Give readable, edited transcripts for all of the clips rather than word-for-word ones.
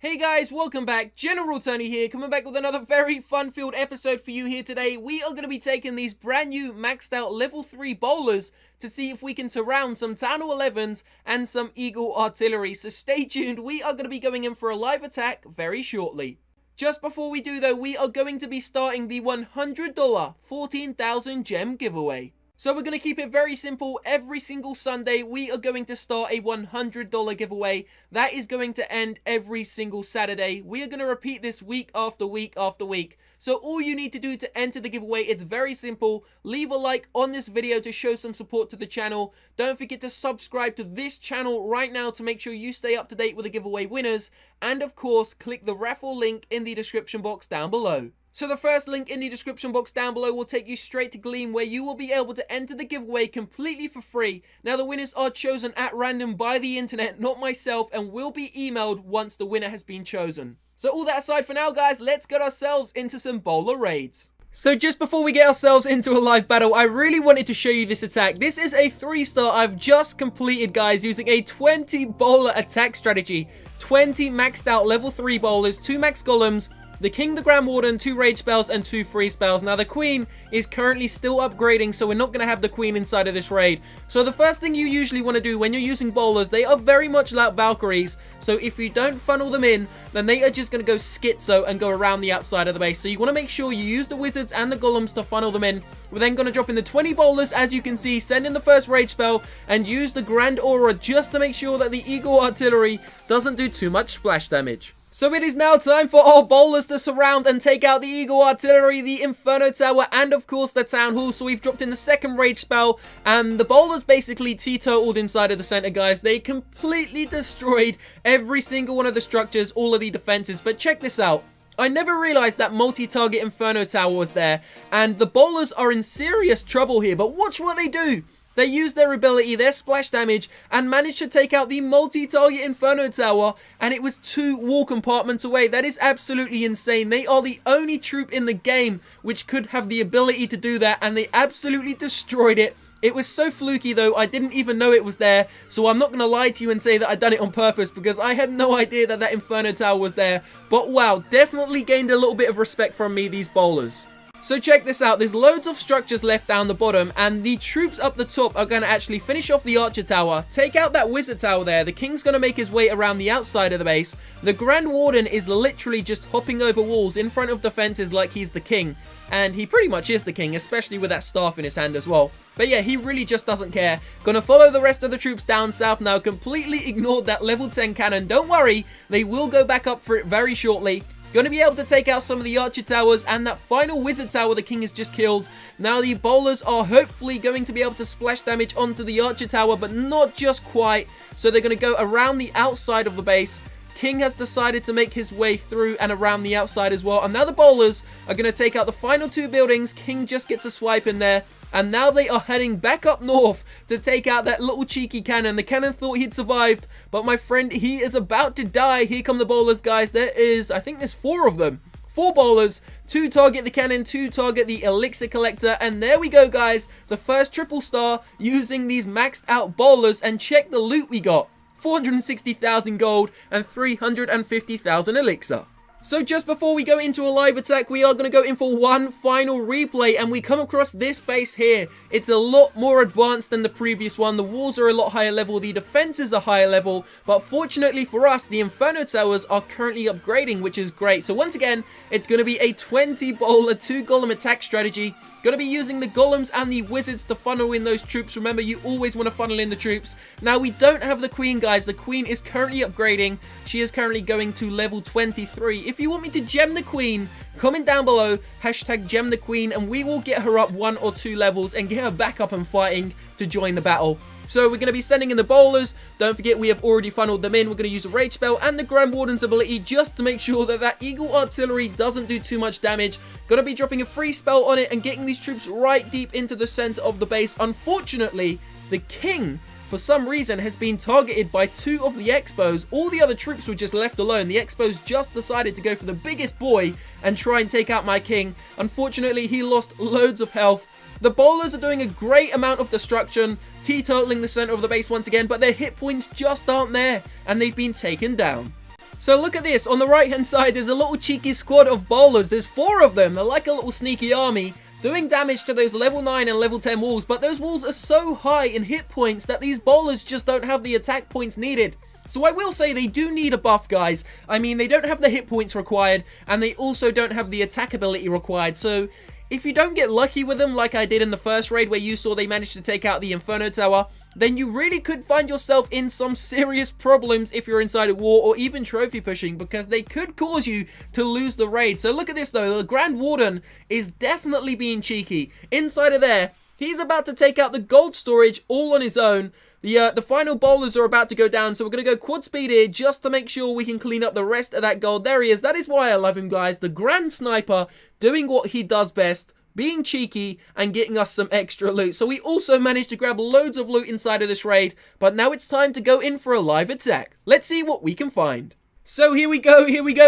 Hey guys, welcome back. General Tony here, coming back with another very fun-filled episode for you here today. We are going to be taking these brand new maxed out level 3 bowlers to see if we can surround some Town Hall 11s and some Eagle artillery. So stay tuned, we are going to be going in for a live attack very shortly. Just before we do though, we are going to be starting the $100 14,000 gem giveaway. So we're going to keep it very simple. Every single Sunday, we are going to start a $100 giveaway. That is going to end every single Saturday. We are going to repeat this week after week after week. So all you need to do to enter the giveaway, it's very simple. Leave a like on this video to show some support to the channel. Don't forget to subscribe to this channel right now to make sure you stay up to date with the giveaway winners. And of course, click the raffle link in the description box down below. So the first link in the description box down below will take you straight to Gleam, where you will be able to enter the giveaway completely for free. Now the winners are chosen at random by the internet, not myself, and will be emailed once the winner has been chosen. So all that aside for now guys, let's get ourselves into some bowler raids. So just before we get ourselves into a live battle, I really wanted to show you this attack. This is a 3-star I've just completed guys, using a 20 bowler attack strategy. 20 maxed out level 3 bowlers, 2 max golems, the King, the Grand Warden, 2 rage spells, and 2 free spells. Now, the Queen is currently still upgrading, so we're not going to have the Queen inside of this raid. So, the first thing you usually want to do when you're using bowlers, they are very much like Valkyries. So, if you don't funnel them in, then they are just going to go schizo and go around the outside of the base. So, you want to make sure you use the Wizards and the Golems to funnel them in. We're then going to drop in the 20 bowlers, as you can see, send in the first rage spell, and use the Grand Aura just to make sure that the Eagle artillery doesn't do too much splash damage. So it is now time for our bowlers to surround and take out the Eagle artillery, the Inferno Tower, and of course the Town Hall. So we've dropped in the second rage spell, and the bowlers basically teetotaled inside of the center, guys. They completely destroyed every single one of the structures, all of the defenses. But check this out. I never realized that multi-target Inferno Tower was there, and the bowlers are in serious trouble here. But watch what they do. They use their ability, their splash damage, and managed to take out the multi-target Inferno Tower, and it was 2 wall compartments away. That is absolutely insane. They are the only troop in the game which could have the ability to do that, and they absolutely destroyed it. It was so fluky though, I didn't even know it was there, so I'm not going to lie to you and say that I done it on purpose, because I had no idea that that Inferno Tower was there. But wow, definitely gained a little bit of respect from me, these bowlers. So check this out, there's loads of structures left down the bottom, and the troops up the top are going to actually finish off the Archer Tower, take out that Wizard Tower there. The King's going to make his way around the outside of the base. The Grand Warden is literally just hopping over walls in front of defenses like he's the king. And he pretty much is the king, especially with that staff in his hand as well. But yeah, he really just doesn't care. Gonna follow the rest of the troops down south now. Completely ignored that level 10 cannon. Don't worry, they will go back up for it very shortly. Going to be able to take out some of the Archer Towers, and that final Wizard Tower the King has just killed. Now the bowlers are hopefully going to be able to splash damage onto the Archer Tower, but not just quite. So they're going to go around the outside of the base. King has decided to make his way through and around the outside as well. And now the bowlers are going to take out the final 2 buildings. King just gets a swipe in there. And now they are heading back up north to take out that little cheeky cannon. The cannon thought he'd survived, but my friend, he is about to die. Here come the bowlers, guys. There is, I think there's 4 of them. 4 bowlers, 2 target the cannon, 2 target the Elixir collector, and there we go, guys. The first triple star using these maxed out bowlers, and check the loot we got. 460,000 gold and 350,000 Elixir. So just before we go into a live attack, we are going to go in for one final replay, and we come across this base here. It's a lot more advanced than the previous one. The walls are a lot higher level, the defenses are higher level, but fortunately for us, the Inferno Towers are currently upgrading, which is great. So once again, it's going to be a 20 bowler, 2 golem attack strategy. Going to be using the golems and the wizards to funnel in those troops. Remember, you always want to funnel in the troops. Now, we don't have the queen, guys. The queen is currently upgrading. She is currently going to level 23. If you want me to gem the queen, comment down below, hashtag gem the queen, and we will get her up 1 or 2 levels and get her back up and fighting to join the battle. So we're going to be sending in the bowlers. Don't forget, we have already funneled them in. We're going to use a rage spell and the Grand Warden's ability just to make sure that that Eagle artillery doesn't do too much damage. Going to be dropping a free spell on it and getting these troops right deep into the center of the base. Unfortunately, the king, for some reason, has been targeted by 2 of the Expos. All the other troops were just left alone. The Expos just decided to go for the biggest boy and try and take out my king. Unfortunately, he lost loads of health. The bowlers are doing a great amount of destruction, teetotaling the center of the base once again, but their hit points just aren't there, and they've been taken down. So look at this, on the right hand side there's a little cheeky squad of bowlers. There's 4 of them, they're like a little sneaky army, doing damage to those level 9 and level 10 walls, but those walls are so high in hit points that these bowlers just don't have the attack points needed. So I will say they do need a buff, guys. I mean, they don't have the hit points required, and they also don't have the attack ability required. So if you don't get lucky with them like I did in the first raid where you saw they managed to take out the Inferno Tower, then you really could find yourself in some serious problems if you're inside a war or even trophy pushing, because they could cause you to lose the raid. So look at this though, the Grand Warden is definitely being cheeky. Inside of there, he's about to take out the gold storage all on his own. The final bowlers are about to go down, so we're going to go quad speed here just to make sure we can clean up the rest of that gold. There he is. That is why I love him, guys. The Grand Sniper doing what he does best, being cheeky and getting us some extra loot. So we also managed to grab loads of loot inside of this raid, but now it's time to go in for a live attack. Let's see what we can find. So here we go,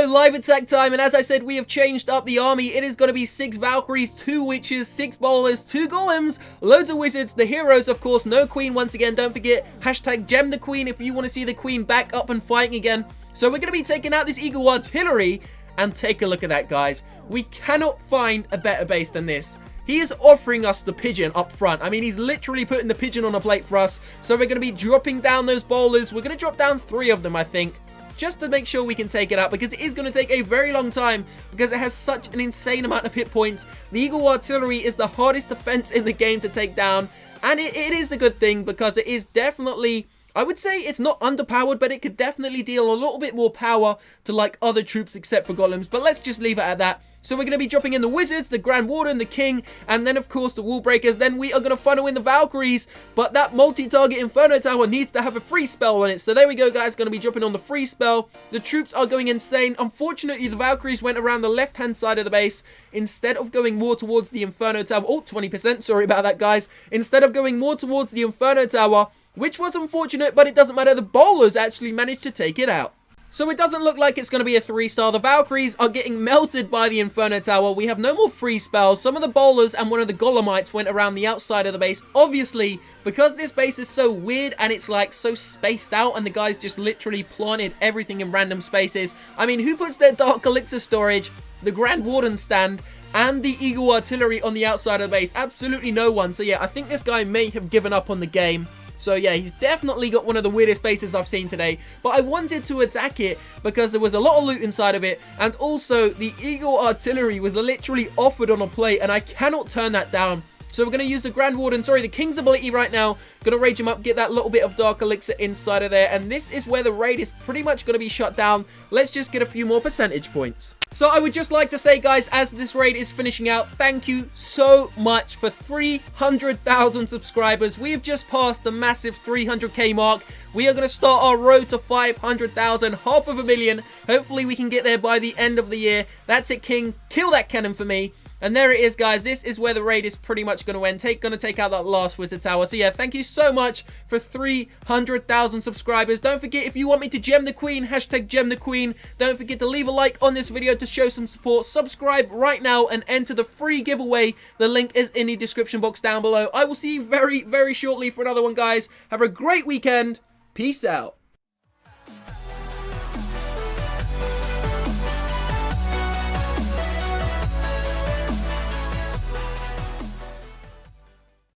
live attack time, and as I said, we have changed up the army. It is going to be 6 Valkyries, 2 Witches, 6 Bowlers, 2 Golems, loads of Wizards, the heroes, of course, no Queen once again, don't forget, hashtag gem the Queen if you want to see the Queen back up and fighting again. So we're going to be taking out this Eagle Artillery, and take a look at that, guys. We cannot find a better base than this. He is offering us the pigeon up front. I mean, he's literally putting the pigeon on a plate for us. So we're going to be dropping down those bowlers. We're going to drop down 3 of them, I think, just to make sure we can take it out, because it is going to take a very long time because it has such an insane amount of hit points. The Eagle Artillery is the hardest defense in the game to take down, and it is a good thing because it is definitely, I would say it's not underpowered, but it could definitely deal a little bit more power to like other troops except for golems, but let's just leave it at that. So we're going to be dropping in the Wizards, the Grand Warden, the King, and then of course the Wall Breakers. Then we are going to funnel in the Valkyries, but that multi-target Inferno Tower needs to have a free spell on it. So there we go, guys, going to be dropping on the free spell. The troops are going insane. Unfortunately, the Valkyries went around the left-hand side of the base instead of going more towards the Inferno Tower. Oh, 20%, sorry about that, guys. Instead of going more towards the Inferno Tower, which was unfortunate, but it doesn't matter. The bowlers actually managed to take it out. So it doesn't look like it's going to be a 3-star. The Valkyries are getting melted by the Inferno Tower. We have no more free spells. Some of the bowlers and one of the Golemites went around the outside of the base. Obviously, because this base is so weird and it's like so spaced out and the guys just literally planted everything in random spaces. I mean, who puts their Dark Elixir storage, the Grand Warden stand, and the Eagle Artillery on the outside of the base? Absolutely no one. So yeah, I think this guy may have given up on the game. So yeah, he's definitely got one of the weirdest bases I've seen today. But I wanted to attack it because there was a lot of loot inside of it. And also, the Eagle Artillery was literally offered on a plate, and I cannot turn that down. So we're going to use the Grand Warden, sorry, the King's ability right now. Going to rage him up, get that little bit of Dark Elixir inside of there. And this is where the raid is pretty much going to be shut down. Let's just get a few more percentage points. So I would just like to say, guys, as this raid is finishing out, thank you so much for 300,000 subscribers. We have just passed the massive 300k mark. We are going to start our road to 500,000, 500,000. Hopefully we can get there by the end of the year. That's it, King. Kill that cannon for me. And there it is, guys. This is where the raid is pretty much going to end. Going to take out that last Wizard Tower. So yeah, thank you so much for 300,000 subscribers. Don't forget, if you want me to gem the Queen, hashtag gem the Queen. Don't forget to leave a like on this video to show some support. Subscribe right now and enter the free giveaway. The link is in the description box down below. I will see you very, very shortly for another one, guys. Have a great weekend. Peace out.